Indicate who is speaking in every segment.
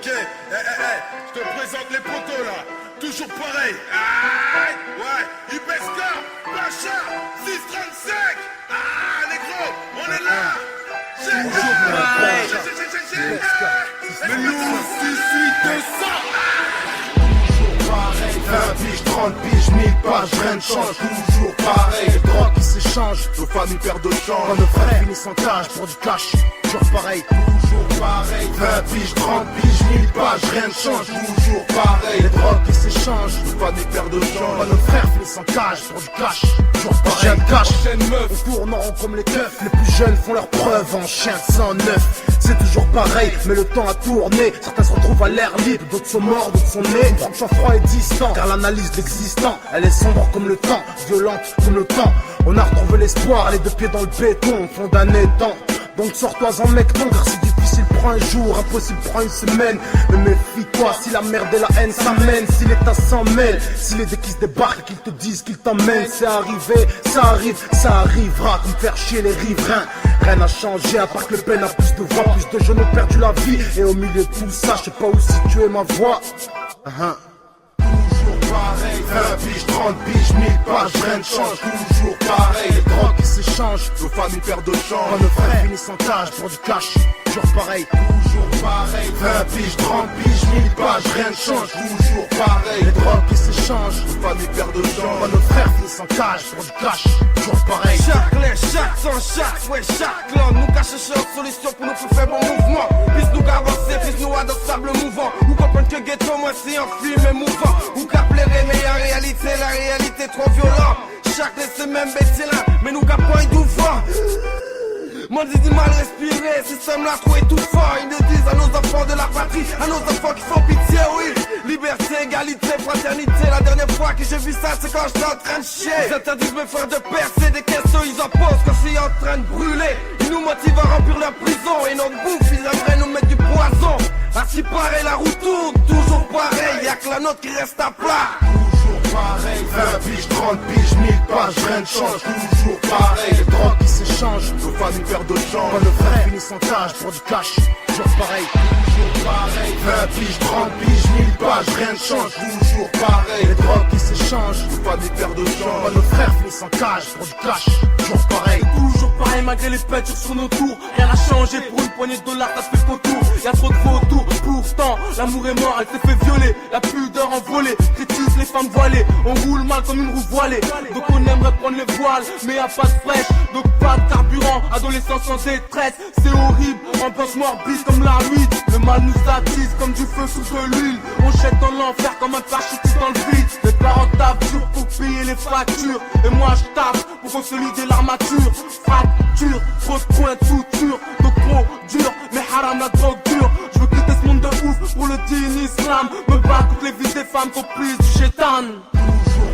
Speaker 1: Ok, je te présente les poteaux là. Toujours pareil. Aïe, ouais, Ibesca, Pacha, 635. Ah, négro, on est là. Toujours pareil. Mais nous aussi, suite de ça.
Speaker 2: 20 piges, 30 piges, 1000 pages, rien ne change, toujours pareil. Les drogues qui s'échangent, nos familles perdent de change. Quand nos frères finissent en cage pour du cash, toujours pareil, toujours pareil. 20 piges, 30 piges, 1000 pages, rien ne change, toujours pareil. Les drogues qui s'échangent, nos familles perdent de change. Quand nos frères finissent en cage pour du cash, toujours pareil. Chien de cash, chaîne meuf, on tourne en rond comme les keufs. Les plus jeunes font leurs preuves en chien de 109. C'est toujours pareil, mais le temps a tourné. Certains se retrouvent à l'air libre, d'autres sont morts, d'autres sont nés. On sang froid et distant, car l'analyse de l'existant, elle est sombre comme le temps, violente comme le temps. On a retrouvé l'espoir, les deux pieds dans le béton, fond d'un étang. Donc sors-toi en mec, non, car c'est difficile, prends un jour, impossible, prends une semaine. Mais méfie-toi, si la merde et la haine s'amènent, si l'état s'en mêle, si les déquisses débarquent et qu'ils te disent qu'ils t'emmènent. C'est arrivé, ça arrive, ça arrivera, comme faire chier les riverains. Rien n'a changé, à part que le peine a plus de voix, plus de jeunes ont perdu la vie. Et au milieu de tout ça, je sais pas où situer ma voix. Toujours pareil, 20 piges, 30 piges, 1000 pages, rien ne change, toujours pareil. Les drogues qui s'échangent, nos familles perdent de change. Quand nos frères finissent en cage pour du cash, toujours pareil, toujours pareil. 20 piges, 30 piges, 1000 pages, rien ne change, toujours pareil. Les drogues qui s'échangent, nos familles perdent de change. Quand nos frères finissent en cage pour du cash, toujours pareil.
Speaker 3: Chaque lait, chaque sang, chaque fouet, chaque langue nous cache une solution pour nous faire bon mouvement. Puisse nous avancer, puisse nous adoptable mouvant. Ou comprendre que ghetto, moi c'est un film émouvant. Ou qu'appeler mais en réalité, la réalité trop violente. Chaque laisse même bêtise là, mais nous capons étouffant. Moi j'ai du mal à respirer, ce système là trop étouffant. Ils nous disent à nos enfants de la patrie, à nos enfants qui font pitié, oui. Liberté, égalité, fraternité. La dernière fois que j'ai vu ça, c'est quand j'étais en train de chier. Ils interdisent mes frères de percer des questions, ils en posent quand c'est en train de brûler. Ils nous motivent à remplir leur prison et notre bouffe, ils aimeraient nous mettre du poison. Ainsi paraît la roue tourne, toujours pareil, y'a que la nôtre qui reste à plat.
Speaker 2: Pareil, 20 piges, 30 piges, 1000 pages, rien ne change, toujours pareil. Les drogues qui s'échangent, nos familles perdent de change. Quand nos frères finissent en cage pour du cash, toujours pareil, toujours pareil. 20 piges, 30 piges, 1000 pages, rien ne change, toujours pareil. Les drogues qui s'échangent, nos familles perdent de change. Quand nos frères finissent en cage pour du cash, toujours pareil.
Speaker 4: Toujours pareil malgré les peintures sur nos tours. Rien n'a changé, pour une poignée de dollars ça fait contour. Y'a trop de vautours, pourtant l'amour est mort, elle s'est fait violer. La pudeur envolée, critique les femmes voilées. On roule mal comme une roue voilée. Donc on aimerait prendre les voiles, mais y'a pas de fraîche, donc pas de carburant. Adolescence en détresse, c'est horrible. Ambiance morbide comme la weed. Le mal nous attise comme du feu sous de l'huile. On jette dans l'enfer comme un parachutiste dans le vide. Les parents tapent dur pour payer les factures. Et moi je tape pour consolider l'armature. Fracture, trop de points de suture. Donc trop dur, mais haram la drogue dure. Je veux quitter ce monde de ouf pour le digne islam. Me battre toutes les vies des femmes complices du chétan.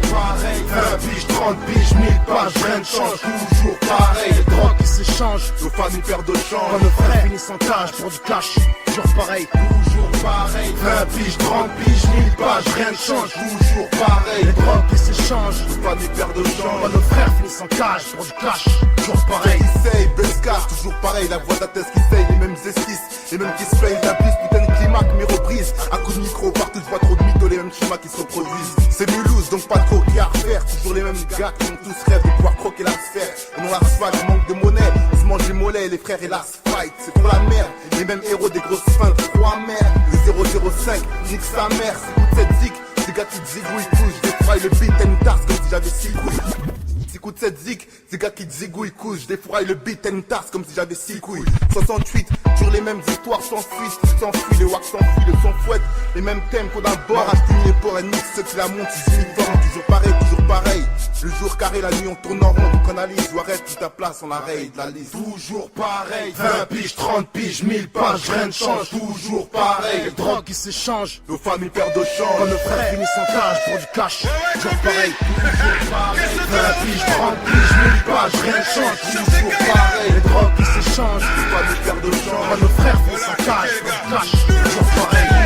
Speaker 2: Pareil, 20 piges, 30 piges, 1000 pages, rien ne change, toujours pareil. Les drogues qui s'échangent, nos familles perdent de change. Quand nos frères finissent en cage pour du cash, toujours pareil, toujours pareil. 20 piges, 30 piges, 1000 pages, rien ne change, toujours pareil. Les drogues qui s'échangent, nos familles perdent de change. Quand nos frères finissent en cage pour du cash, toujours pareil.
Speaker 5: Essaye, Bescar, toujours pareil, la voix d'Athès qui essaye, les mêmes esquisses, les mêmes qui se payent la bise, putain de climat que mes reprises. À coup de micro, partout je vois trop de mythos, les mêmes schémas qui se reproduisent. C'est Mulhouse, donc pas de croquer à refaire. Toujours les mêmes gars qui ont tous rêve de pouvoir croquer la sphère. On a l'asphalte, manque de monnaie, on se mange les mollets, les frères et l'asphalte. C'est pour la merde, les mêmes héros des grosses fins de 3 mères. Le 005, nique sa mère, c'est toute cette zik. Ces gars qui zigouillent couche, je défraille le beat and tasse comme si j'avais 6 couilles. Écoute cette zik, ces gars qui zigouillent couche, je défouraille le beat and tasse comme si j'avais 6 couilles. 68, toujours les mêmes histoires s'enfuient, s'enfuient, les wax s'enfuient, le son fouette, les mêmes thèmes qu'on aborde, acheter les porcs et nique ceux qui la montent, ils imitent, toujours pareil. Le jour carré, la nuit on tourne en rond, donc on analyse, ou arrête toute ta place, on la raye de la liste.
Speaker 2: Toujours pareil, 20 piges, 30 piges, 1000 pages, rien ne change, toujours pareil. Les drogues qui s'échangent,
Speaker 5: nos familles perdent de change.
Speaker 2: Quand nos frères finissent en cage pour du cash, toujours pareil, toujours pareil. 20 piges, 30 piges, 1000 pages, rien ne change, toujours pareil. Les drogues qui s'échangent,
Speaker 5: nos familles perdent de change.
Speaker 2: Quand nos frères finissent en cage pour du cash, toujours pareil.